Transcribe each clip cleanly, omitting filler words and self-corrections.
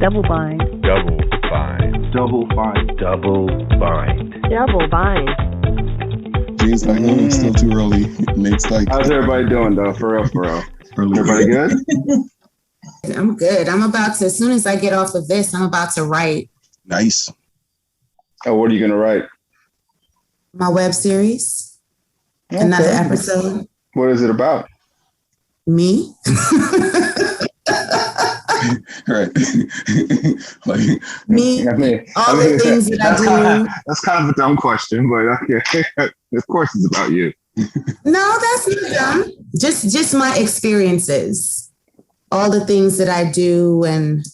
Double bind. Double bind. Double bind. Double bind. Double bind. James like, it's still too early. Nate's like, how's everybody doing though? For real, for real. Everybody good? I'm good. I'm about to, as soon as I get off of this, I'm about to write. Nice. Oh, what are you gonna write? My web series. Okay. Another episode. What is it about? Me. Right. Like, Me. All the things that I do. That's kind of a dumb question, but okay. Of course it's about you. No, that's not dumb. Just my experiences. All the things that I do and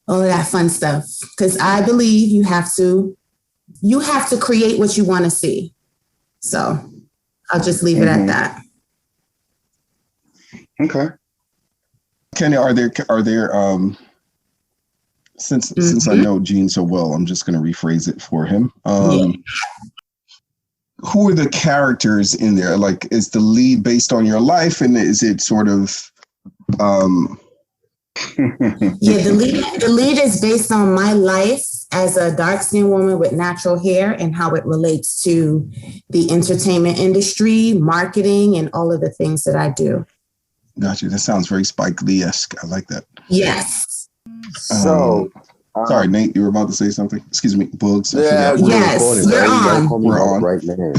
all of that fun stuff. Because I believe you have to create what you want to see. So I'll just leave it at that. Okay. Kenny, are there since I know Gene so well, I'm just going to rephrase it for him. Who are the characters in there? Like, is the lead based on your life, and is it sort of Yeah, the lead is based on my life as a dark-skinned woman with natural hair and how it relates to the entertainment industry, marketing, and all of the things that I do. Gotcha. That sounds very Spike Lee-esque. I like that. Yes. So, sorry, Nate, you were about to say something? Excuse me, Boogs. Yeah, you're on. We're on right now.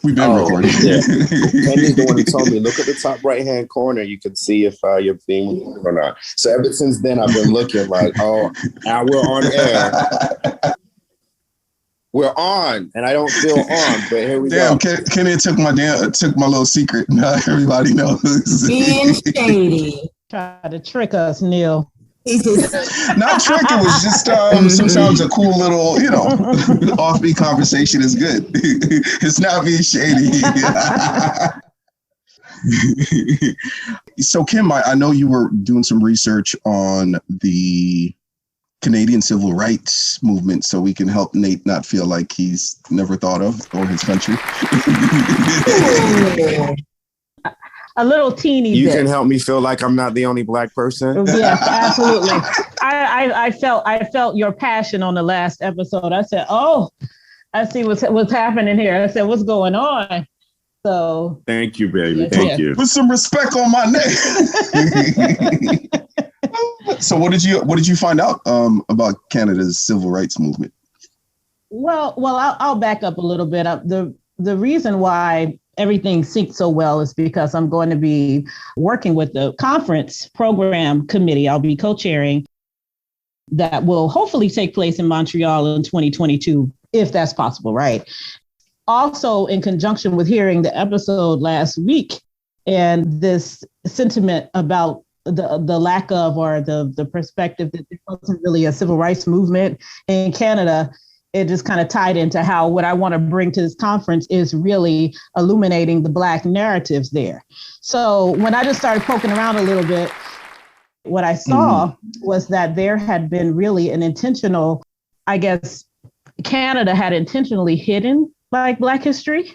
We've been recording. Yeah. Kenny's the one who told me, look at the top right-hand corner. You can see if you're being recorded or not. So ever since then, I've been looking like, oh, now we're on air. We're on, and I don't feel on, but here we go. Kenny took my little secret. Now everybody knows. Being shady. Try to trick us, Neil. Not trick. It was just sometimes a cool little, offbeat conversation is good. It's not being shady. So, Kim, I know you were doing some research on the Canadian civil rights movement, so we can help Nate not feel like he's never thought of or his country. A little teeny bit. You can help me feel like I'm not the only Black person. Yes, absolutely. I felt your passion on the last episode. I said, "Oh, I see what's happening here." I said, "What's going on?" So thank you, baby. Thank you. Put some respect on my name. So what did you find out about Canada's civil rights movement? Well, I'll back up a little bit. The reason why everything synced so well is because I'm going to be working with the conference program committee. I'll be co-chairing that will hopefully take place in Montreal in 2022, if that's possible, right? Also, in conjunction with hearing the episode last week and this sentiment about the lack of, or the perspective that there wasn't really a civil rights movement in Canada, it just kind of tied into how what I want to bring to this conference is really illuminating the Black narratives there. So when I just started poking around a little bit, what I saw was that there had been really an intentional, I guess, Canada had intentionally hidden like Black history.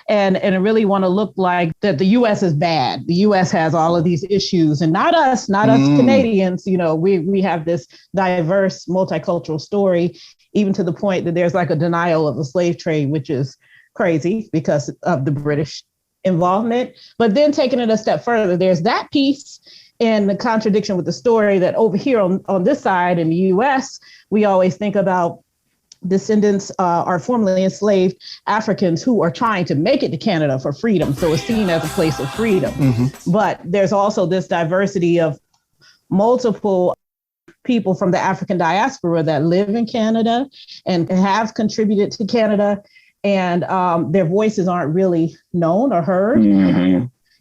And it really want to look like that the U.S. is bad. The U.S. has all of these issues, and not us Canadians. We have this diverse, multicultural story, even to the point that there's like a denial of the slave trade, which is crazy because of the British involvement. But then taking it a step further, there's that piece and the contradiction with the story that over here on this side in the U.S., we always think about descendants are formerly enslaved Africans who are trying to make it to Canada for freedom. So it's seen as a place of freedom. But there's also this diversity of multiple people from the African diaspora that live in Canada and have contributed to Canada, and their voices aren't really known or heard.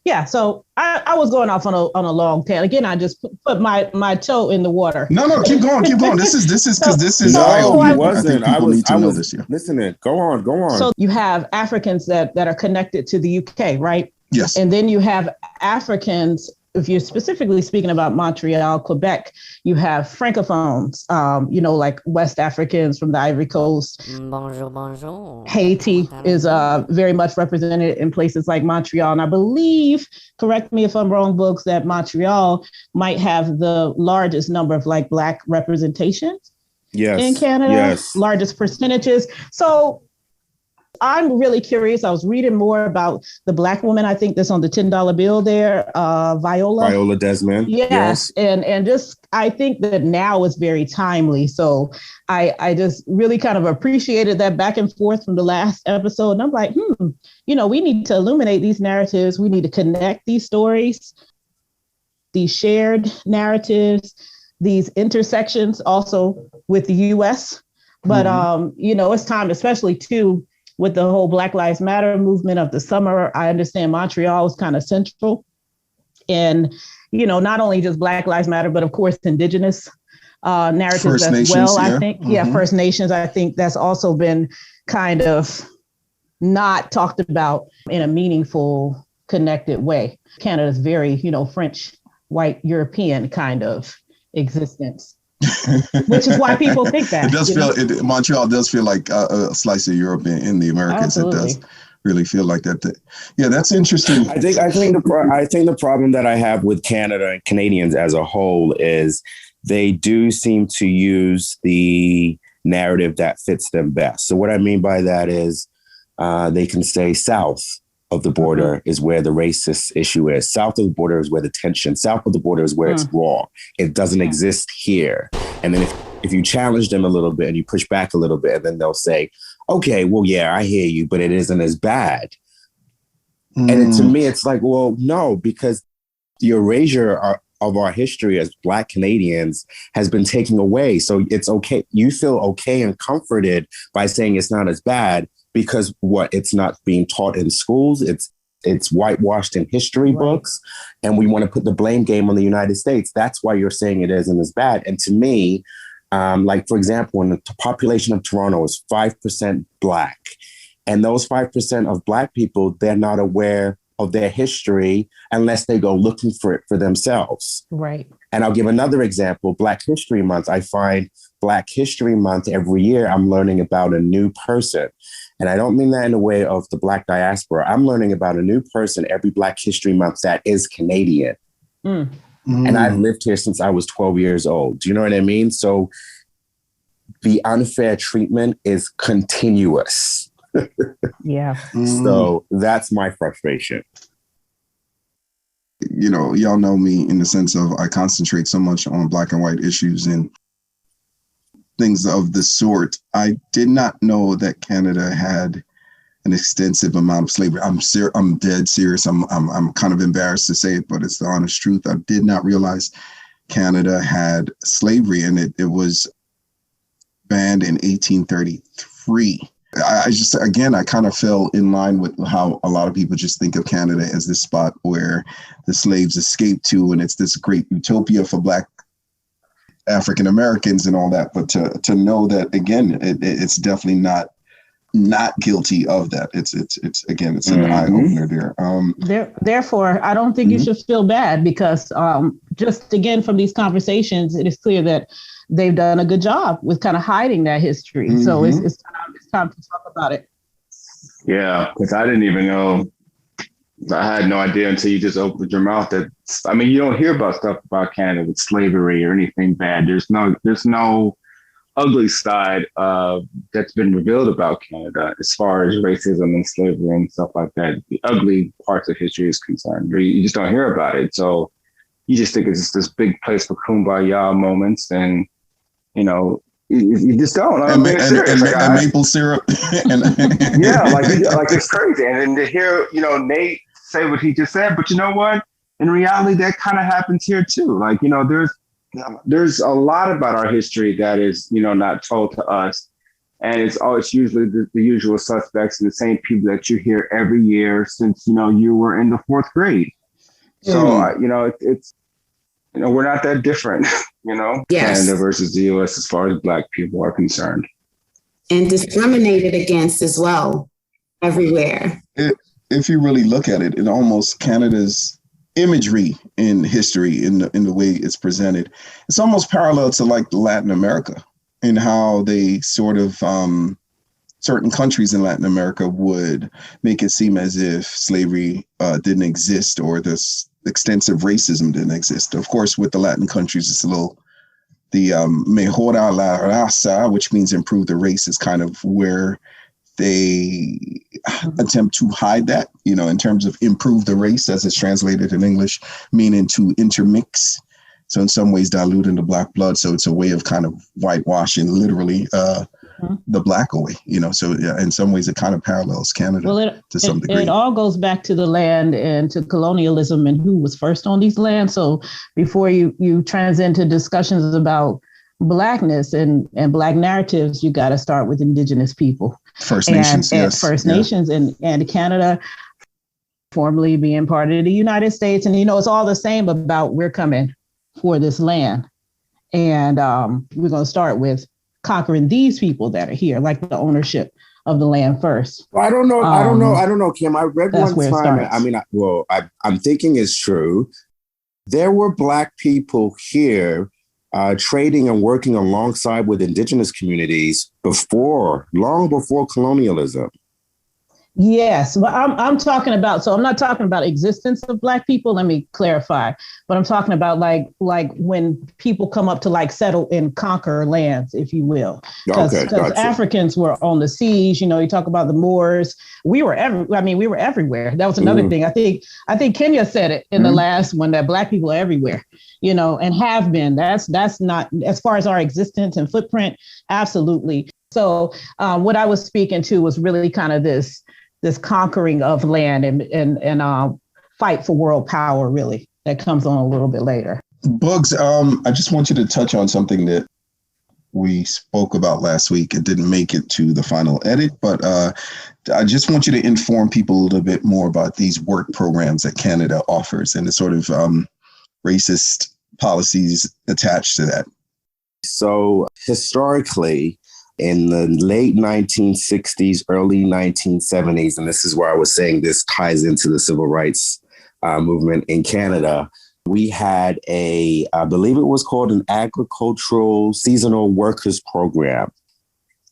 Yeah, so I was going off on a long tangent. Again, I just put my toe in the water. No, keep going. This is because this is. No, he wasn't. I was this year. Listening. Go on. So you have Africans that are connected to the UK, right? Yes. And then you have Africans if you're specifically speaking about Montreal, Quebec, you have francophones, like West Africans from the Ivory Coast. Bonjour, bonjour. Haiti is very much represented in places like Montreal. And I believe, correct me if I'm wrong, Boogs, that Montreal might have the largest number of like Black representations in Canada, largest percentages. So I'm really curious. I was reading more about the Black woman, I think that's on the $10 bill there, Viola Desmond. Yes. And just, I think that now is very timely. So I just really kind of appreciated that back and forth from the last episode. And I'm like, we need to illuminate these narratives. We need to connect these stories, these shared narratives, these intersections also with the US. But, it's time, especially too, with the whole Black Lives Matter movement of the summer. I understand Montreal was kind of central. And, not only just Black Lives Matter, but of course, Indigenous narratives First as Nations, well, yeah. I think. Yeah, First Nations, I think that's also been kind of not talked about in a meaningful, connected way. Canada's very, French, white, European kind of existence. Which is why people think that. It does Montreal does feel like a slice of Europe in the Americas. Absolutely. It does really feel like that. Yeah, that's interesting. I think the problem that I have with Canada and Canadians as a whole is they do seem to use the narrative that fits them best. So what I mean by that is they can say south of the border is where the racist issue is. South of the border is where the tension. South of the border is where it's raw. It doesn't exist here. And then if you challenge them a little bit and you push back a little bit, and then they'll say, okay, well, yeah, I hear you, but it isn't as bad. And to me, it's like, well, no, because the erasure of our history as Black Canadians has been taken away. So it's okay. You feel okay and comforted by saying it's not as bad because it's not being taught in schools. It's whitewashed in history books. And we want to put the blame game on the United States. That's why you're saying it isn't as bad. And to me, like, for example, when the population of Toronto is 5% Black, and those 5% of Black people, they're not aware of their history unless they go looking for it for themselves. Right. And I'll give another example, Black History Month. I find Black History Month every year, I'm learning about a new person. And I don't mean that in a way of the Black diaspora. I'm learning about a new person every Black History Month that is Canadian. And I've lived here since I was 12 years old. Do you know what I mean? So the unfair treatment is continuous. Yeah. So that's my frustration. Y'all know me in the sense of I concentrate so much on Black and white issues and things of the sort. I did not know that Canada had an extensive amount of slavery. I'm dead serious. I'm kind of embarrassed to say it, but it's the honest truth. I did not realize Canada had slavery, and it was banned in 1833. I kind of fell in line with how a lot of people just think of Canada as this spot where the slaves escaped to, and it's this great utopia for Black African Americans and all that. But to know that, again, it's definitely not guilty of that. It's an eye opener there. Therefore, I don't think you should feel bad because just again from these conversations, it is clear that they've done a good job with kind of hiding that history. So it's time to talk about it. Yeah, because I didn't even know. I had no idea until you just opened your mouth that, you don't hear about stuff about Canada with slavery or anything bad. There's no ugly side that's been revealed about Canada as far as racism and slavery and stuff like that. The ugly parts of history is concerned. You just don't hear about it. So you just think it's just this big place for kumbaya moments, and you just don't. And maple syrup. Yeah, like it's crazy. And then to hear Nate say what he just said, but you know what? In reality, that kind of happens here too. Like there's a lot about our history that is not told to us, and it's usually the usual suspects and the same people that you hear every year since you were in the 4th grade. So it's we're not that different, Yes. Canada versus the US as far as Black people are concerned, And discriminated against as well, everywhere. If you really look at it, Canada's imagery in history in the way it's presented. It's almost parallel to like Latin America in how they sort of certain countries in Latin America would make it seem as if slavery didn't exist or this extensive racism didn't exist. Of course, with the Latin countries, it's a little the mejora la raza, which means improve the race, is kind of where they attempt to hide that, in terms of improve the race as it's translated in English, meaning to intermix. So in some ways diluting the black blood. So it's a way of kind of whitewashing literally the black away, So yeah, in some ways it kind of parallels Canada to some degree. It all goes back to the land and to colonialism and who was first on these lands. So before you trans into discussions about Blackness and Black narratives, you got to start with Indigenous people. First Nations, yes. First Nations and Canada formerly being part of the United States. And, it's all the same about we're coming for this land. And we're going to start with conquering these people that are here, like the ownership of the land first. I don't know, Kim. I read one time. I'm thinking it's true. There were Black people here trading and working alongside with Indigenous communities long before colonialism. Yes, but I'm talking about, so I'm not talking about existence of Black people. Let me clarify, but I'm talking about like when people come up to like settle and conquer lands, if you will. Because gotcha. Africans were on the siege. You talk about the Moors. We were everywhere. That was another thing. I think Kenya said it in the last one, that Black people are everywhere. And have been. That's not, as far as our existence and footprint. Absolutely. So what I was speaking to was really kind of this conquering of land and fight for world power, really, that comes on a little bit later. Boogs, I just want you to touch on something that we spoke about last week. It didn't make it to the final edit, but I just want you to inform people a little bit more about these work programs that Canada offers and the sort of racist policies attached to that. So historically, in the late 1960s, early 1970s, and this is where I was saying this ties into the civil rights movement in Canada, we had I believe it was called an agricultural seasonal workers program.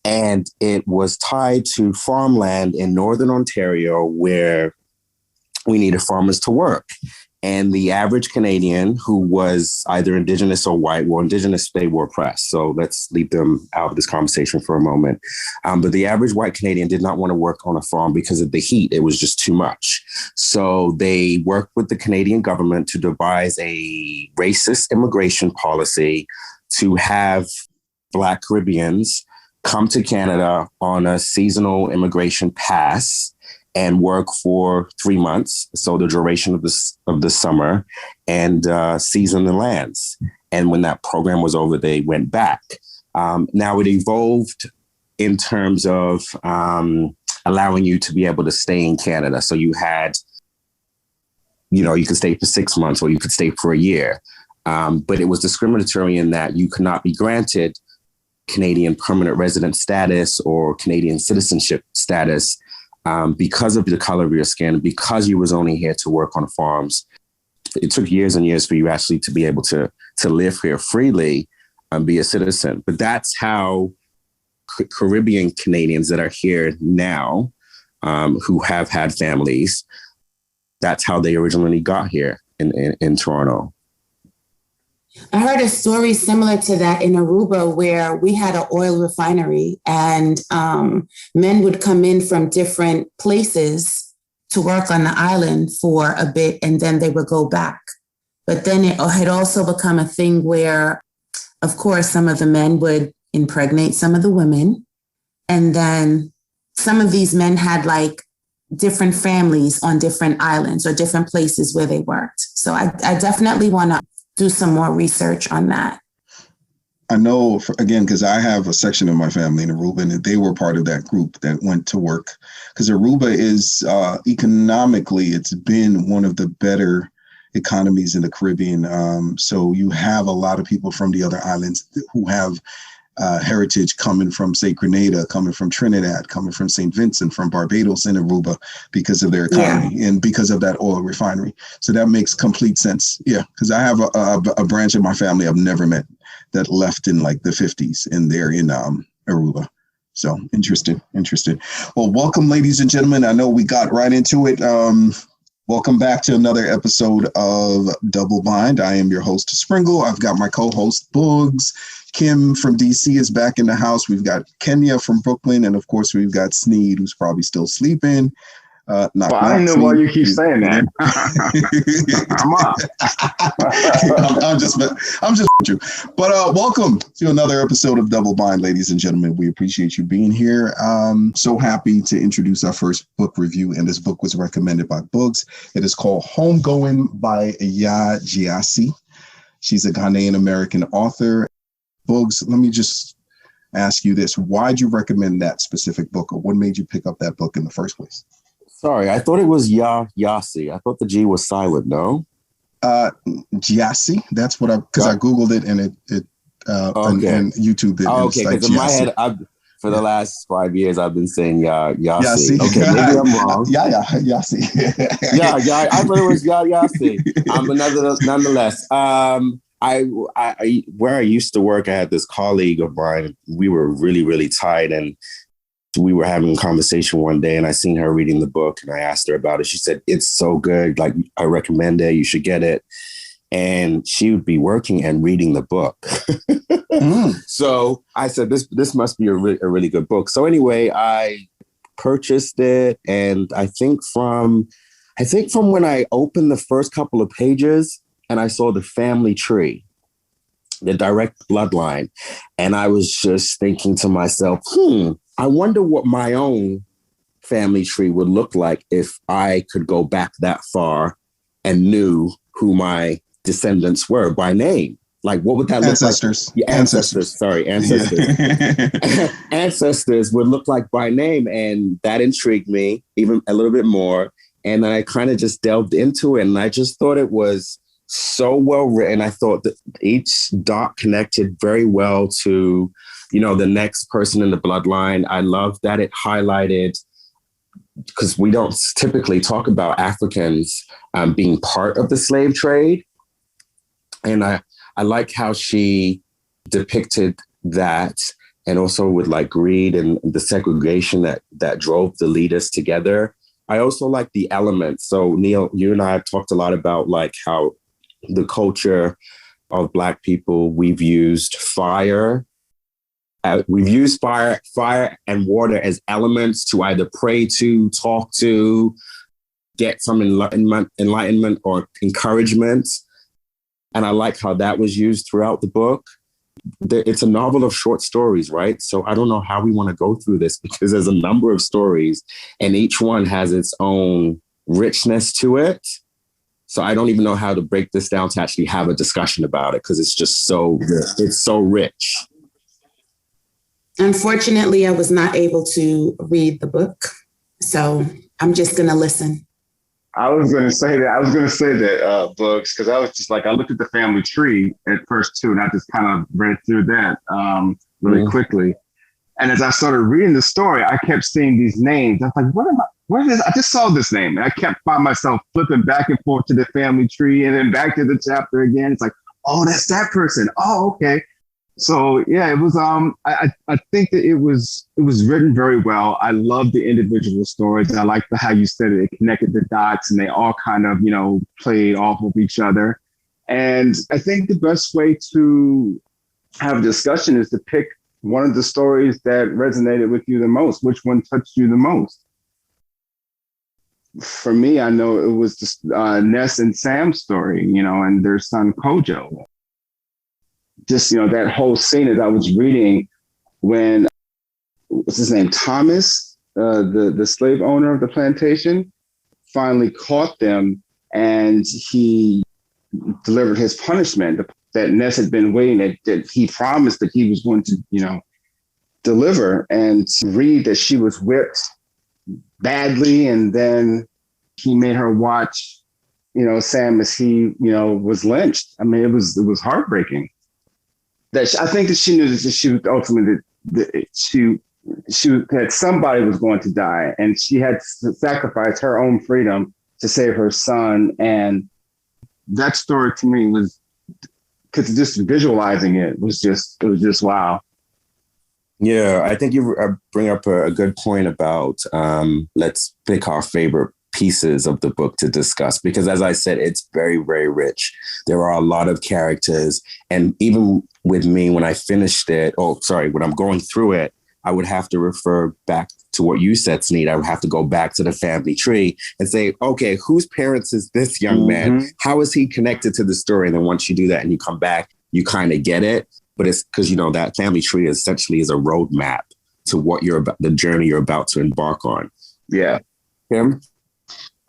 And it was tied to farmland in Northern Ontario where we needed farmers to work. And the average Canadian who was either Indigenous or white, well, Indigenous, they were oppressed. So let's leave them out of this conversation for a moment. But the average white Canadian did not want to work on a farm because of the heat. It was just too much. So they worked with the Canadian government to devise a racist immigration policy to have Black Caribbeans come to Canada on a seasonal immigration pass and work for 3 months, so the duration of the summer, and season the lands. And when that program was over, they went back. Now it evolved in terms of allowing you to be able to stay in Canada. So you had, you could stay for 6 months or you could stay for a year. But it was discriminatory in that you could not be granted Canadian permanent resident status or Canadian citizenship status because of the color of your skin, because you was only here to work on farms. It took years and years for you actually to be able to live here freely and be a citizen. But that's how Caribbean Canadians that are here now, who have had families, that's how they originally got here in Toronto. I heard a story similar to that in Aruba where we had an oil refinery and men would come in from different places to work on the island for a bit and then they would go back. But then it had also become a thing where, of course, some of the men would impregnate some of the women. And then some of these men had like different families on different islands or different places where they worked. So I definitely want to do some more research on that. I know, again, because I have a section of my family in Aruba, and they were part of that group that went to work. Because Aruba is economically, it's been one of the better economies in the Caribbean. So you have a lot of people from the other islands who have heritage coming from, say, Grenada, coming from Trinidad, coming from St. Vincent, from Barbados and Aruba because of their economy and because of that oil refinery. So that makes complete sense. Yeah, because I have a branch of my family I've never met that left in like the 50s, and they're in Aruba. So interesting. Well, welcome, ladies and gentlemen. I know we got right into it. Welcome back to another episode of Double Bind. I am your host, Springle. I've got my co-host, Boogs. Kim from DC is back in the house. We've got Kenya from Brooklyn. And of course, we've got Snead, who's probably still sleeping. I don't know why you keep saying that. I'm just with you. But welcome to another episode of Double Bind, ladies and gentlemen. We appreciate you being here. So happy to introduce our first book review, and this book was recommended by Boogs. It is called Homegoing by Yaa Gyasi. She's a Ghanaian American author. Boogs, let me just ask you this: why'd you recommend that specific book, or what made you pick up that book in the first place? Sorry, I thought it was Yaa Gyasi. I thought the G was silent. No, Gyasi. That's what I googled it and it okay. and YouTube it. Okay, because in my head, for the last 5 years, I've been saying Gyasi. Okay, maybe I'm wrong. Gyasi. Yeah, I thought it was Gyasi. Nonetheless, I where I used to work, I had this colleague of mine. We were really, really tight, and we were having a conversation one day, and I seen her reading the book, and I asked her about it. She said, "It's so good. Like, I recommend it. You should get it." And she would be working and reading the book. So I said, this must be a really good book. So anyway, I purchased it. And I think from when I opened the first couple of pages and I saw the family tree, the direct bloodline, and I was just thinking to myself, I wonder what my own family tree would look like if I could go back that far and knew who my descendants were by name. Like, what would that look like? Yeah, ancestors. Sorry, ancestors. Yeah. Ancestors would look like by name. And that intrigued me even a little bit more. And then I kind of just delved into it. And I just thought it was so well written. I thought that each dot connected very well to, the next person in the bloodline. I love that it highlighted, because we don't typically talk about Africans being part of the slave trade. And I like how she depicted that, and also with like greed and the segregation that drove the leaders together. I also like the elements. So Neil, you and I have talked a lot about like how the culture of Black people, we've used fire. We've used fire and water as elements to either pray to, talk to, get some enlightenment or encouragement. And I like how that was used throughout the book. It's a novel of short stories, right? So I don't know how we want to go through this, because there's a number of stories and each one has its own richness to it. So I don't even know how to break this down to actually have a discussion about it, because it's just it's so rich. Unfortunately, I was not able to read the book, so I'm just going to listen. I was going to say that, Books, because I was just like, I looked at the family tree at first too, and I just kind of read through that really quickly. And as I started reading the story, I kept seeing these names. I was like, where is I just saw this name. And I kept by myself flipping back and forth to the family tree and then back to the chapter again. It's like, oh, that's that person. Oh, okay. So yeah, it was. I think that it was written very well. I love the individual stories. I like how you said it connected the dots, and they all kind of played off of each other. And I think the best way to have a discussion is to pick one of the stories that resonated with you the most. Which one touched you the most? For me, I know it was the Ness and Sam's story, and their son Kojo. Just, that whole scene as I was reading when, what's his name, Thomas, the slave owner of the plantation, finally caught them, and he delivered his punishment that Ness had been waiting, that he promised that he was going to, deliver, and read that she was whipped badly, and then he made her watch, Sam as he, was lynched. I mean, it was heartbreaking. I think that she knew that she was ultimately that somebody was going to die, and she had to sacrifice her own freedom to save her son. And that story to me was, because just visualizing it was just wow. Yeah, I think you bring up a good point about let's pick our favorite pieces of the book to discuss, because as I said, it's very, very rich. There are a lot of characters. And even with me, when I finished it, when I'm going through it, I would have to refer back to what you said, Snead. I would have to go back to the family tree and say, okay, whose parents is this young man? How is he connected to the story? And then once you do that and you come back, you kind of get it. But it's because, that family tree essentially is a roadmap to what the journey you're about to embark on. Yeah. Kim?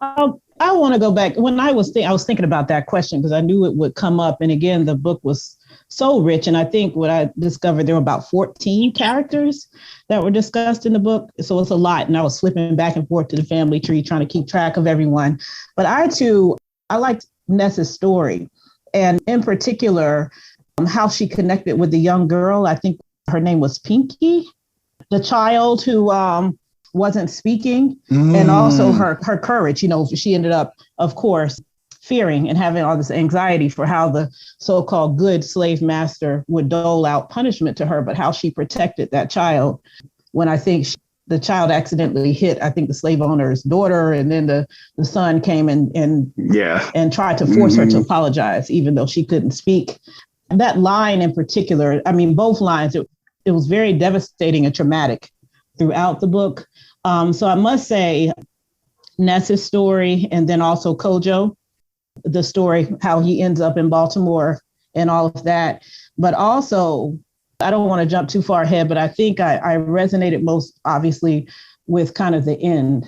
I want to go back. When I was thinking about that question, because I knew it would come up. And again, the book was so rich. And I think what I discovered, there were about 14 characters that were discussed in the book. So it's a lot. And I was flipping back and forth to the family tree, trying to keep track of everyone. But I liked Ness's story. And in particular, how she connected with the young girl. I think her name was Pinky, the child who wasn't speaking, and also her courage. She ended up, of course, fearing and having all this anxiety for how the so-called good slave master would dole out punishment to her, but how she protected that child when I think the child accidentally hit, I think, the slave owner's daughter, and then the son came and tried to force her to apologize, even though she couldn't speak. That line in particular, I mean, both lines, it was very devastating and traumatic throughout the book. So I must say, Ness's story, and then also Kojo, the story, how he ends up in Baltimore and all of that. But also, I don't want to jump too far ahead, but I think I resonated most obviously with kind of the end,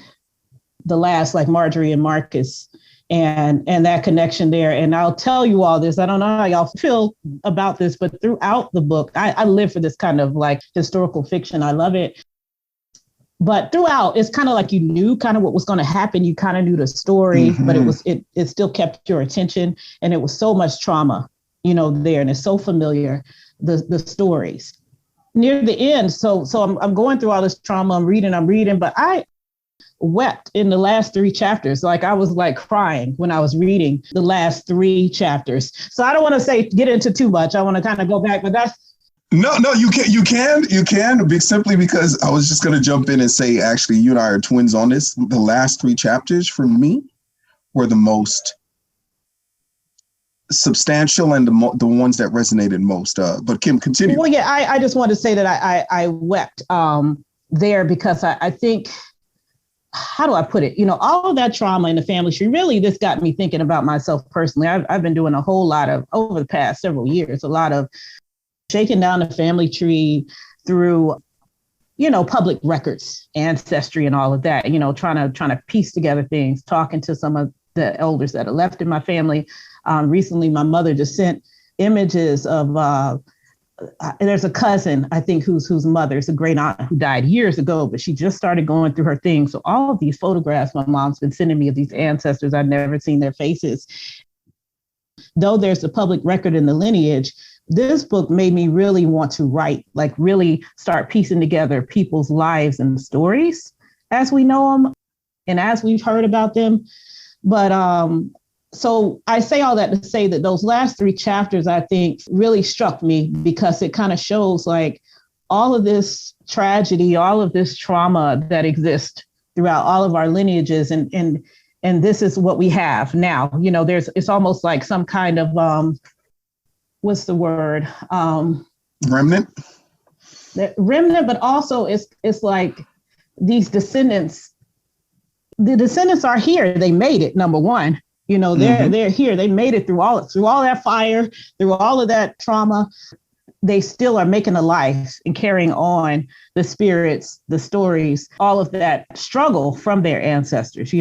the last, like Marjorie and Marcus, and that connection there. And I'll tell you all this, I don't know how y'all feel about this, but throughout the book, I live for this kind of like historical fiction. I love it. But throughout, it's kind of like you knew kind of what was going to happen. You kind of knew the story, but it still kept your attention. And it was so much trauma, there. And it's so familiar, the stories. Near the end, so I'm going through all this trauma, I'm reading, but I wept in the last 3 chapters. Like I was like crying when I was reading the last 3 chapters. So I don't want to get into too much. I want to kind of go back, but that's. No, you can simply because I was just going to jump in and say, actually, you and I are twins on this. The last 3 chapters for me were the most substantial and the ones that resonated most. But Kim, continue. Well, yeah, I just want to say that I wept there because I think, how do I put it? All of that trauma in the family tree, really, this got me thinking about myself personally. I've been doing a whole lot of, over the past several years, a lot of shaking down the family tree through, public records, ancestry and all of that, trying to piece together things, talking to some of the elders that are left in my family. Recently, my mother just sent images of, there's a cousin, I think, whose mother is a great aunt who died years ago, but she just started going through her things. So all of these photographs my mom's been sending me of these ancestors, I've never seen their faces. Though there's a public record in the lineage, this book made me really want to write, like really start piecing together people's lives and stories as we know them and as we've heard about them. But so I say all that to say that those last 3 chapters, I think, really struck me because it kind of shows like all of this tragedy, all of this trauma that exists throughout all of our lineages. And this is what we have now. It's almost like some kind of what's the word? Remnant? Remnant, but also it's like these descendants. The descendants are here. They made it, number one. They're here. They made it through all that fire, through all of that trauma. They still are making a life and carrying on the spirits, the stories, all of that struggle from their ancestors,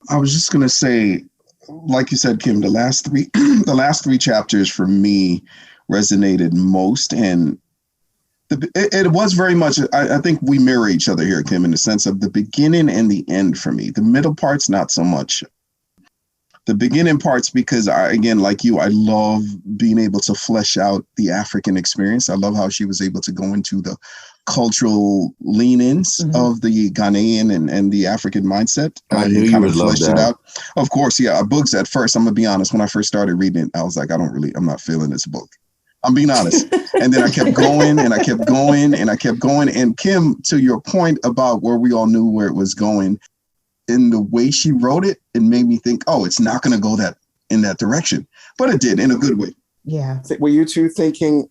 I was just going to say, like you said, Kim, the last 3 chapters for me resonated most. And it was very much, I think we mirror each other here, Kim, in the sense of the beginning and the end for me. The middle part's not so much. The beginning parts, because again, like you, I love being able to flesh out the African experience. I love how she was able to go into the cultural lean-ins of the Ghanaian and the African mindset. I knew you would love that. It out. Of course, yeah. Books at first, I'm gonna be honest, when I first started reading it, I was like, I'm not feeling this book. I'm being honest. And then I kept going and I kept going and I kept going. And Kim, to your point about where we all knew where it was going, in the way she wrote it, it made me think, oh, it's not going to go in that direction. But it did, in a good way. Yeah. Were you two thinking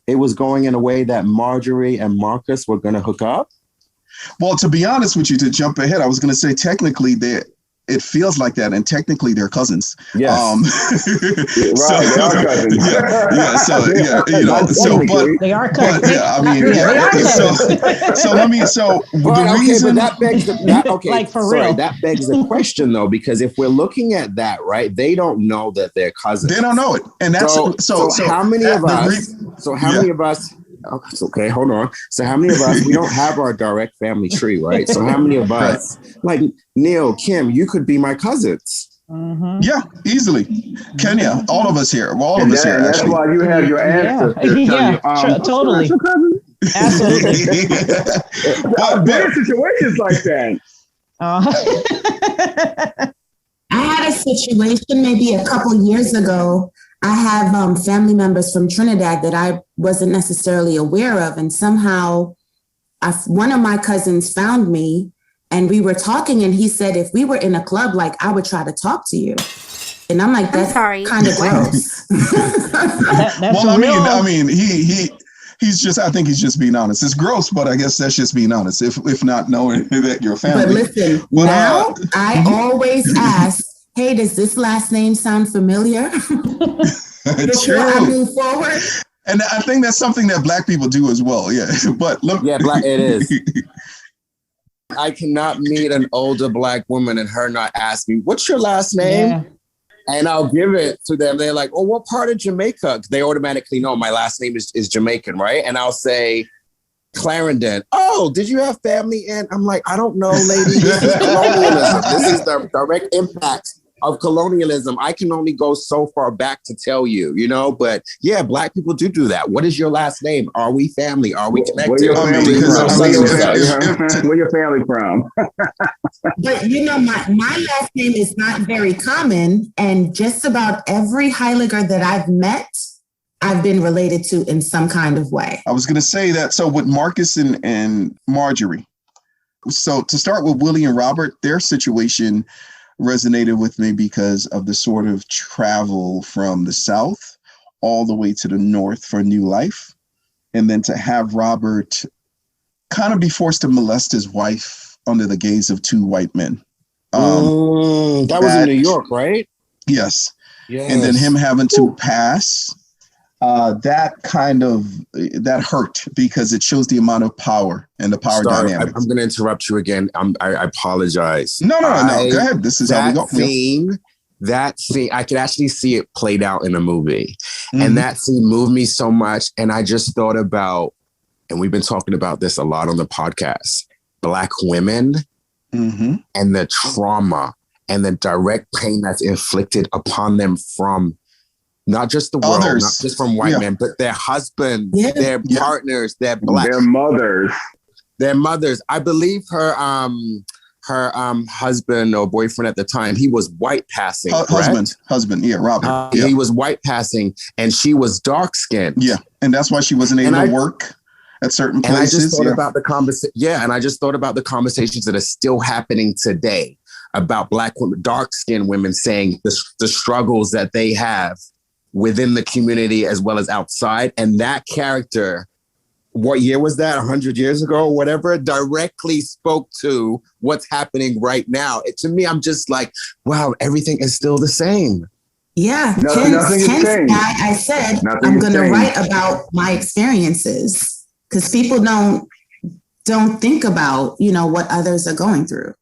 it was going in a way that Marjorie and Marcus were going to hook up? Well, to be honest with you, to jump ahead, I was going to say technically it feels like that, and technically they're cousins. Yes. Right, they are cousins. Yeah, so they are cousins. But, yeah, I mean, they are cousins. reason that begs real. That begs the question though, because if we're looking at that, right, they don't know that they're cousins. They don't know it, and that's so how many of us? So how many of us? Okay, hold on. So how many of us, we don't have our direct family tree, right? So how many of us, like Neil, Kim, you could be my cousins? Mm-hmm. Yeah, easily. Kenya, all of us here. All of us here, that's actually. why you have your ancestors. Totally. Absolutely. But there are situations like that. I had a situation maybe a couple years ago. I have family members from Trinidad that I wasn't necessarily aware of. And somehow one of my cousins found me and we were talking and he said, if we were in a club, like I would try to talk to you. And I'm like, that's kind of gross. I mean, he's just, I think he's just being honest. It's gross, but I guess that's just being honest. If not knowing that you're family. But listen, now I always ask, hey, does this last name sound familiar? Before I move forward. And I think that's something that Black people do as well. Yeah. But look. Yeah, it is. I cannot meet an older Black woman and her not ask me, what's your last name? Yeah. And I'll give it to them. They're like, oh, what part of Jamaica? They automatically know my last name is Jamaican, right? And I'll say, Clarendon. Oh, did you have family in? I'm like, I don't know, lady. This is colonialism. This is the direct impact of colonialism. I can only go so far back to tell you, but yeah, Black people do that. What is your last name? Are we family? Are we connected? Where your family from? But my last name is not very common, and just about every Heiliger that I've met, I've been related to in some kind of way. I was going to say that. So with Marcus and Marjorie, so to start with Willie and Robert, their situation resonated with me because of the sort of travel from the South all the way to the North for new life. And then to have Robert kind of be forced to molest his wife under the gaze of two white men. That was in New York, right? Yes. And then him having to pass, that hurt because it shows the amount of power and the power dynamic. I'm going to interrupt you again. I apologize. No. Go ahead. This is how we go. That scene, I could actually see it played out in a movie. Mm-hmm. And that scene moved me so much. And I just thought about, and we've been talking about this a lot on the podcast, Black women and the trauma and the direct pain that's inflicted upon them from not just the world, not just from white men, but their husbands, their partners, their mothers. I believe her husband or boyfriend at the time, he was white passing. Husband, yeah, Robert. He was white passing, and she was dark skinned. Yeah, and that's why she wasn't able to work at certain places. And I just thought about the conversations that are still happening today about Black women, dark skinned women, saying the struggles that they have within the community as well as outside. And that character, what year was that? 100 years ago or whatever, directly spoke to what's happening right now. To me, I'm just like, wow, everything is still the same. Yeah. Nothing has changed. I said I'm going to write about my experiences because people don't think about, what others are going through.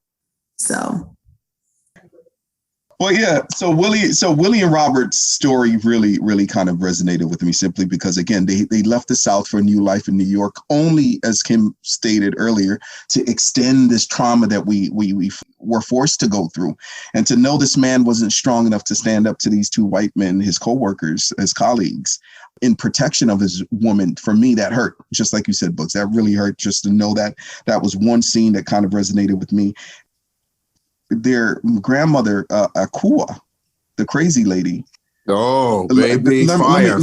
So. Well, yeah. So Willie and Robert's story really kind of resonated with me simply because, again, they left the South for a new life in New York, only, as Kim stated earlier, to extend this trauma that we were forced to go through, and to know this man wasn't strong enough to stand up to these two white men, his co-workers, his colleagues, in protection of his woman. For me, that hurt. Just like you said, Books, that really hurt. Just to know that was one scene that kind of resonated with me. Their grandmother, Akua, the crazy lady. Oh, baby, fire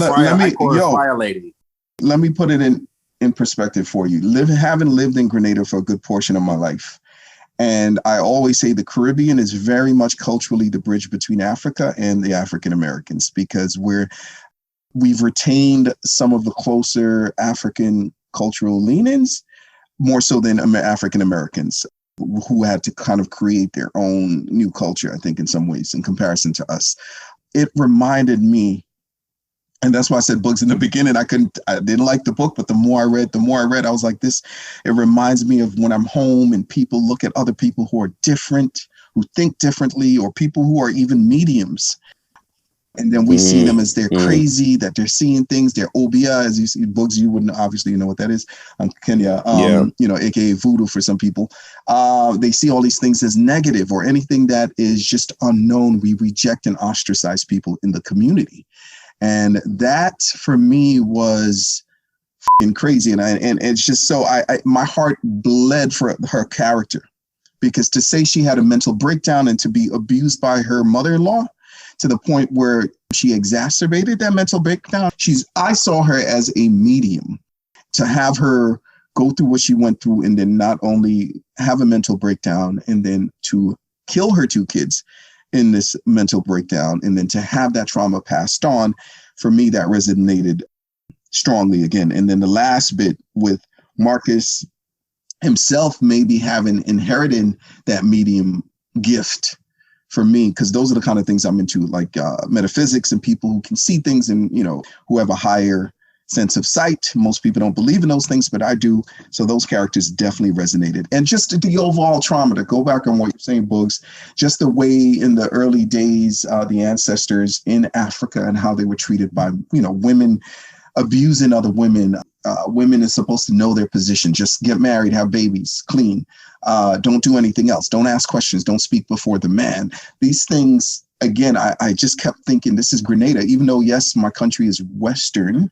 lady. Let me put it in perspective for you. Having lived in Grenada for a good portion of my life, and I always say the Caribbean is very much culturally the bridge between Africa and the African Americans, because we've retained some of the closer African cultural leanings, more so than African Americans, who had to kind of create their own new culture, I think, in some ways, in comparison to us. It reminded me, and that's why I said, Books, in the beginning, I didn't like the book, but the more I read, I was like, it reminds me of when I'm home and people look at other people who are different, who think differently, or people who are even mediums. And then we see them as they're crazy, that they're seeing things, they're obia, as you see. Books, you wouldn't obviously know what that is. Kenya, aka voodoo for some people. They see all these things as negative, or anything that is just unknown. We reject and ostracize people in the community. And that for me was crazy. And it's just so my heart bled for her character, because to say she had a mental breakdown and to be abused by her mother-in-law to the point where she exacerbated that mental breakdown. I saw her as a medium. To have her go through what she went through, and then not only have a mental breakdown, and then to kill her two kids in this mental breakdown, and then to have that trauma passed on, for me, that resonated strongly again. And then the last bit with Marcus himself maybe having inherited that medium gift for me, because those are the kind of things I'm into, like metaphysics and people who can see things, and, who have a higher sense of sight. Most people don't believe in those things, but I do. So those characters definitely resonated. And just the overall trauma, to go back on what you're saying, Boogs, just the way in the early days, the ancestors in Africa, and how they were treated by, women abusing other women. Women are supposed to know their position. Just get married, have babies, clean. Don't do anything else. Don't ask questions. Don't speak before the man. These things, again, I just kept thinking, this is Grenada. Even though, yes, my country is Western,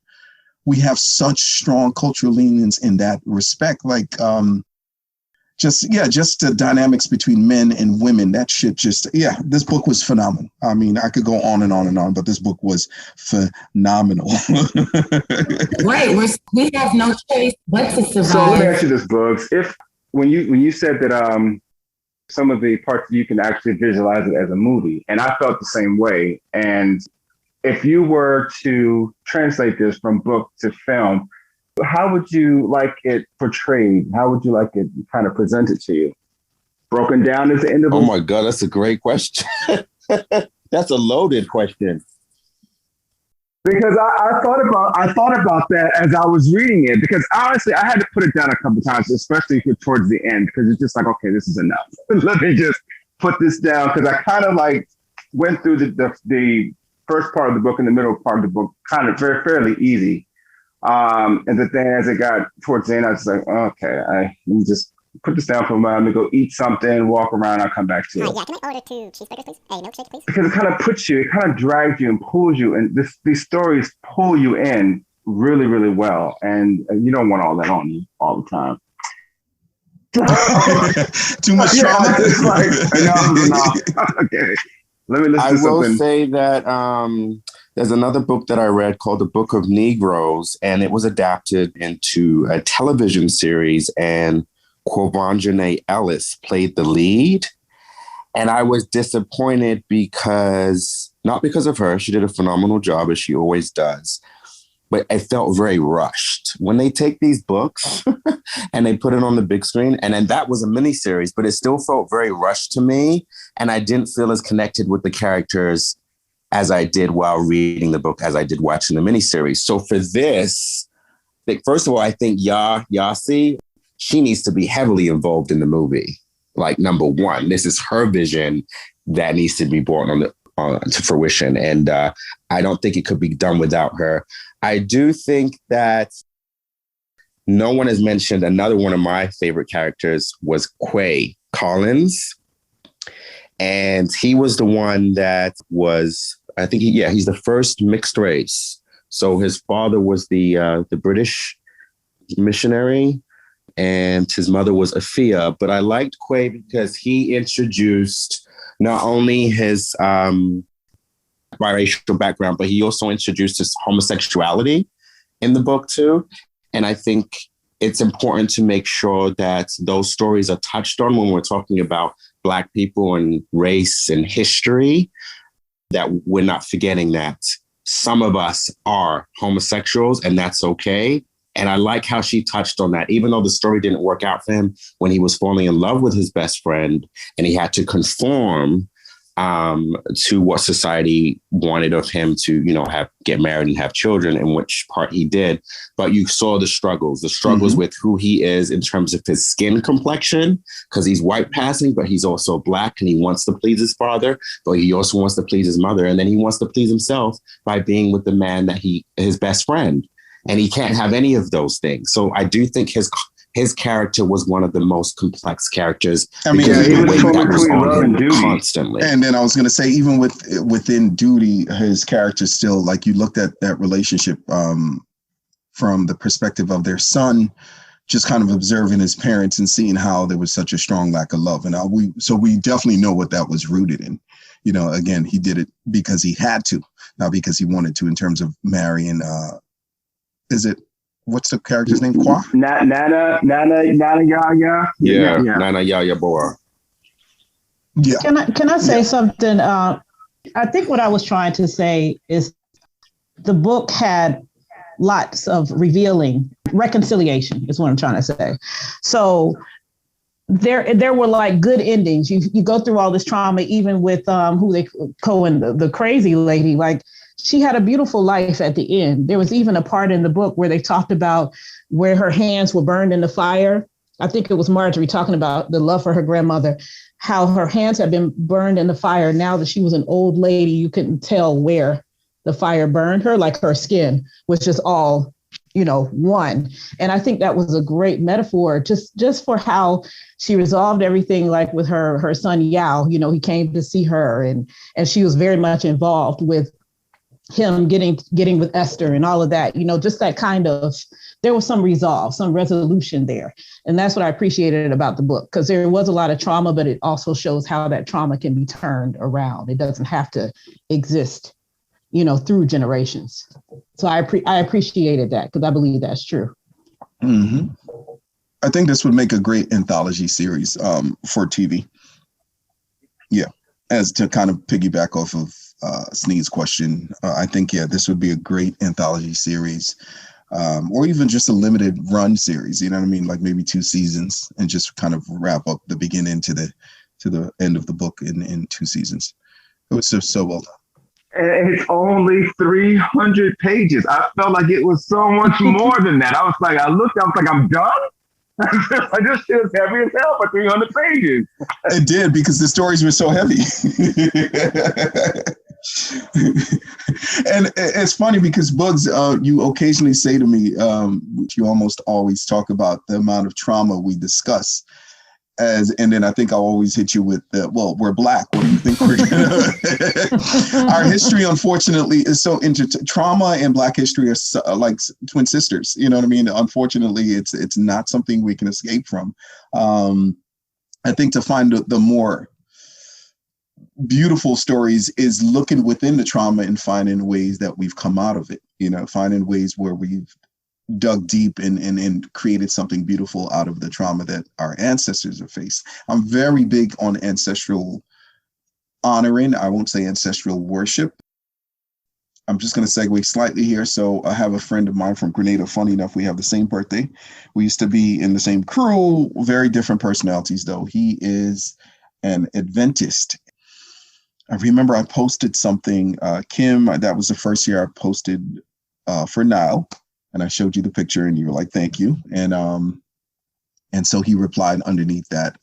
we have such strong cultural leanings in that respect. Like, just the dynamics between men and women. That shit this book was phenomenal. I mean, I could go on and on and on, but this book was phenomenal. Right. We have no choice but to survive. So let me ask you this, Boogs. If when you said that some of the parts you can actually visualize it as a movie, and I felt the same way. And if you were to translate this from book to film, how would you like it portrayed? How would you like it kind of presented to you? Broken down as the end of Oh my God, that's a great question. That's a loaded question. Because I thought about that as I was reading it, because honestly, I had to put it down a couple of times, especially towards the end, because it's just like, okay, this is enough. Let me just put this down, because I kind of like went through the first part of the book and the middle part of the book kind of fairly easy. And then as it got towards the end, I was like, okay, let me just put this down for a while. Let me go eat something, walk around, I'll come back to it. Yeah, can I order 2 cheeseburgers, please? A milkshake, please? Because it kind of it kind of drags you and pulls you, and these stories pull you in really, really well. And you don't want all that on you all the time. Too much trauma. Yeah, it's like, enough is enough. Okay. Let me listen to something. I will say that there's another book that I read called The Book of Negroes, and it was adapted into a television series, and Quavonjane Ellis played the lead. And I was disappointed not because of her, she did a phenomenal job, as she always does, but I felt very rushed. When they take these books and they put it on the big screen, and then that was a miniseries, but it still felt very rushed to me, and I didn't feel as connected with the characters as I did while reading the book, as I did watching the miniseries. So for this, first of all, I think Yaa Gyasi, she needs to be heavily involved in the movie. like number one. This is her vision that needs to be brought to fruition. And I don't think it could be done without her. I do think that no one has mentioned another one of my favorite characters was Quay Collins. And he was the one that was, I think, he's the first mixed race. So his father was the British missionary and his mother was Afia. But I liked Quay because he introduced not only his biracial background, but he also introduced his homosexuality in the book too. And I think it's important to make sure that those stories are touched on when we're talking about Black people and race and history, that we're not forgetting that some of us are homosexuals and that's okay. And I like how she touched on that, even though the story didn't work out for him when he was falling in love with his best friend and he had to conform to what society wanted of him to, get married and have children, in which part he did. But you saw the struggles with who he is in terms of his skin complexion, because he's white passing, but he's also Black and he wants to please his father, but he also wants to please his mother. And then he wants to please himself by being with the man that his best friend. And he can't have any of those things. So I do think his character was one of the most complex characters. I mean, he was that was between love on and him duty. constantly. And then I was going to say, even within duty, his character still, like, you looked at that relationship from the perspective of their son, just kind of observing his parents and seeing how there was such a strong lack of love. And we definitely know what that was rooted in. Again, he did it because he had to, not because he wanted to, in terms of marrying. What's the character's name? Quay? Nana Yaa. Yeah, Nana Yaa boy. Yeah. Can I say something? I think what I was trying to say is the book had lots of reconciliation is what I'm trying to say. So there were like good endings. You go through all this trauma, even with Cohen, the crazy lady, like, she had a beautiful life at the end. There was even a part in the book where they talked about where her hands were burned in the fire. I think it was Marjorie talking about the love for her grandmother, how her hands had been burned in the fire. Now that she was an old lady, you couldn't tell where the fire burned her, like her skin was just all, one. And I think that was a great metaphor just for how she resolved everything, like with her son, Yao. He came to see her and she was very much involved with him getting with Esther and all of that, just that kind of, there was some resolve, some resolution there. And that's what I appreciated about the book, because there was a lot of trauma, but it also shows how that trauma can be turned around. It doesn't have to exist, through generations. So I appreciated that, because I believe that's true. Mm-hmm. I think this would make a great anthology series for TV. Yeah. As to kind of piggyback off of Snead's question, I think, this would be a great anthology series, or even just a limited run series. You know what I mean? Like maybe 2 seasons, and just kind of wrap up the beginning to the end of the book in 2 seasons. It was so well done. And it's only 300 pages. I felt like it was so much more than that. I was like, I'm done. This shit is heavy as hell for 300 pages. It did, because the stories were so heavy. And it's funny because Boogs, you occasionally say to me, you almost always talk about the amount of trauma we discuss. And then I think I'll always hit you with we're Black. What do you think we're gonna? Our history, unfortunately, is so trauma and Black history are like twin sisters. You know what I mean? Unfortunately, it's not something we can escape from. I think to find the more beautiful stories is looking within the trauma and finding ways that we've come out of it. Finding ways where we've dug deep and created something beautiful out of the trauma that our ancestors have faced. I'm very big on ancestral honoring. I won't say ancestral worship. I'm just going to segue slightly here. So I have a friend of mine from Grenada. Funny enough, we have the same birthday. We used to be in the same crew, very different personalities, though. He is an Adventist. I remember I posted something, Kim, that was the first year I posted for Nile. And I showed you the picture and you were like, thank you. And so he replied underneath that,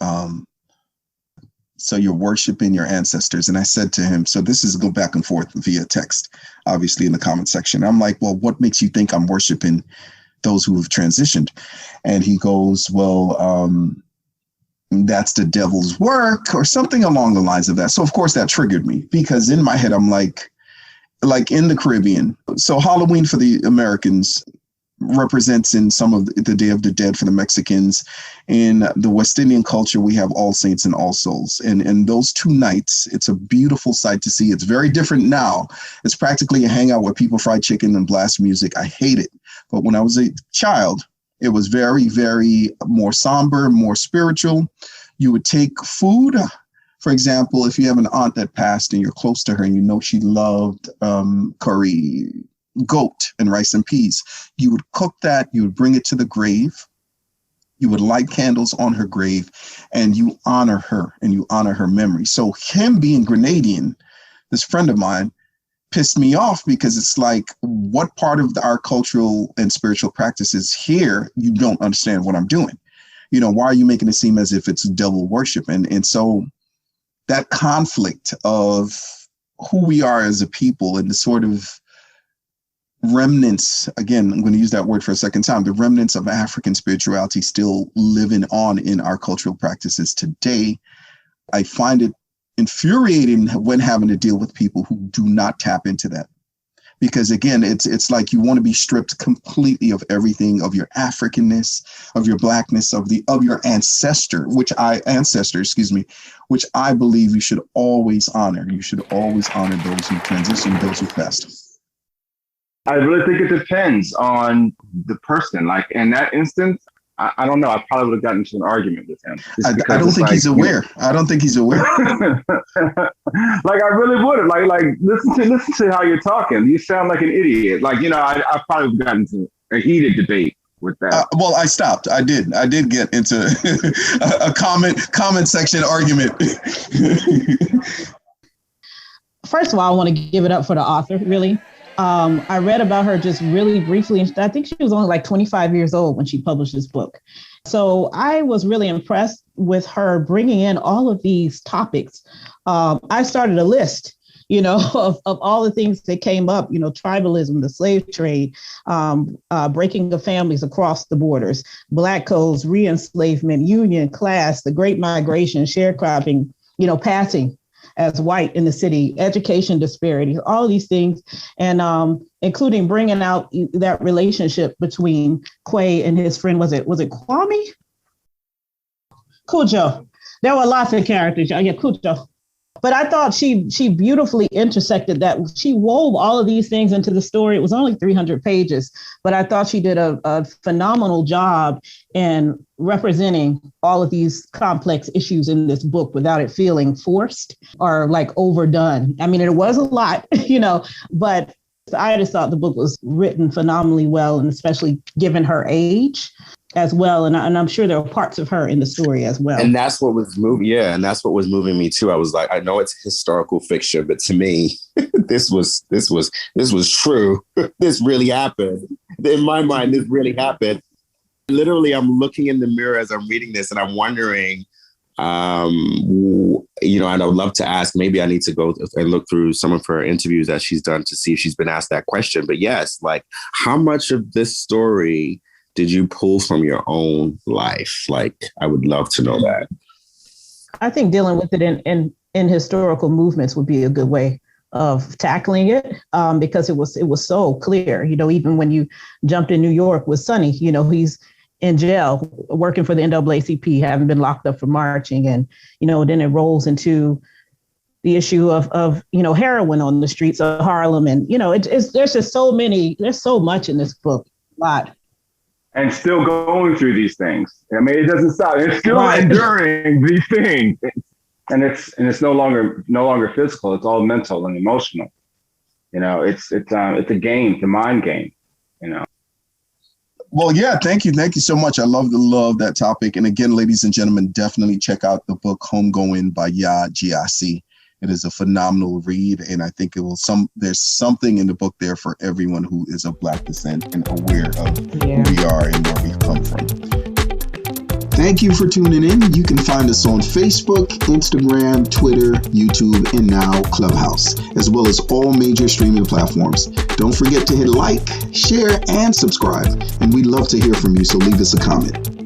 So you're worshiping your ancestors. And I said to him, so this is go back and forth via text, obviously in the comment section. I'm like, well, what makes you think I'm worshiping those who have transitioned? And he goes, well, that's the devil's work or something along the lines of that. So of course that triggered me, because in my head, I'm like in the Caribbean. So Halloween for the Americans represents in some of the Day of the Dead for the Mexicans. In the West Indian culture, we have All Saints and All Souls. And those 2 nights, it's a beautiful sight to see. It's very different now. It's practically a hangout where people fry chicken and blast music. I hate it. But when I was a child, it was very, very more somber, more spiritual. You would take food. For example, if you have an aunt that passed and you're close to her and you know she loved curry, goat and rice and peas, you would cook that, you would bring it to the grave, you would light candles on her grave, and you honor her and you honor her memory. So him being Grenadian, this friend of mine, pissed me off, because it's like, what part of our cultural and spiritual practices here you don't understand what I'm doing? You know, why are you making it seem as if it's devil worship? And so that conflict of who we are as a people and the sort of remnants, again, I'm going to use that word for a second time, the remnants of African spirituality still living on in our cultural practices today. I find it infuriating when having to deal with people who do not tap into that. Because again, it's like you want to be stripped completely of everything, of your Africanness, of your Blackness, of your ancestors, which I believe you should always honor. You should always honor those who transition, those who passed. I really think it depends on the person. Like in that instance, I don't know. I probably would have gotten into an argument with him. I don't think he's aware. I don't think he's aware. Like I really would have. Like listen to how you're talking. You sound like an idiot. Like, you know, I probably would have gotten into a heated debate with that. Well, I stopped. I did get into a comment section argument. First of all, I want to give it up for the author, really. I read about her just really briefly. I think she was only like 25 years old when she published this book. So I was really impressed with her bringing in all of these topics. I started a list, you know, of all the things that came up, you know, tribalism, the slave trade, breaking of families across the borders, Black codes, re-enslavement, union, class, the Great Migration, sharecropping, you know, passing as white in the city, education disparities, all of these things, and including bringing out that relationship between Quay and his friend, was it Kwame? Cujo. There were lots of characters. Yeah, Cujo. But I thought she beautifully intersected that. She wove all of these things into the story. It was only 300 pages, but I thought she did a phenomenal job in representing all of these complex issues in this book without it feeling forced or like overdone. I mean, it was a lot, you know, but I just thought the book was written phenomenally well, and especially given her age as well. And I'm sure there were parts of her in the story as well. And that's what was moving. Yeah. And that's what was moving me too. I was like, I know it's historical fiction, but to me, this was true. This really happened. In my mind, this really happened. Literally, I'm looking in the mirror as I'm reading this and I'm wondering, you know, and I would love to ask, maybe I need to go and look through some of her interviews that she's done to see if she's been asked that question. But yes, like, how much of this story did you pull from your own life? Like, I would love to know that. I think dealing with it in historical movements would be a good way of tackling it, because it was so clear. You know, even when you jumped in New York with Sonny, you know, he's in jail working for the NAACP, having been locked up for marching, and you know, then it rolls into the issue of you know, heroin on the streets of Harlem, and you know, there's just there's so much in this book, a lot. And still going through these things. I mean, it doesn't stop. It's still enduring these things, and it's no longer physical. It's all mental and emotional. You know, it's a game, it's a mind game. You know. Well, yeah, thank you so much. I love that topic. And again, ladies and gentlemen, definitely check out the book Homegoing by Yaa Gyasi. It is a phenomenal read, and I think there's something in the book there for everyone who is of Black descent and aware of who we are and where we've come from. Thank you for tuning in. You can find us on Facebook, Instagram, Twitter, YouTube, and now Clubhouse, as well as all major streaming platforms. Don't forget to hit like, share, and subscribe. And we'd love to hear from you, so leave us a comment.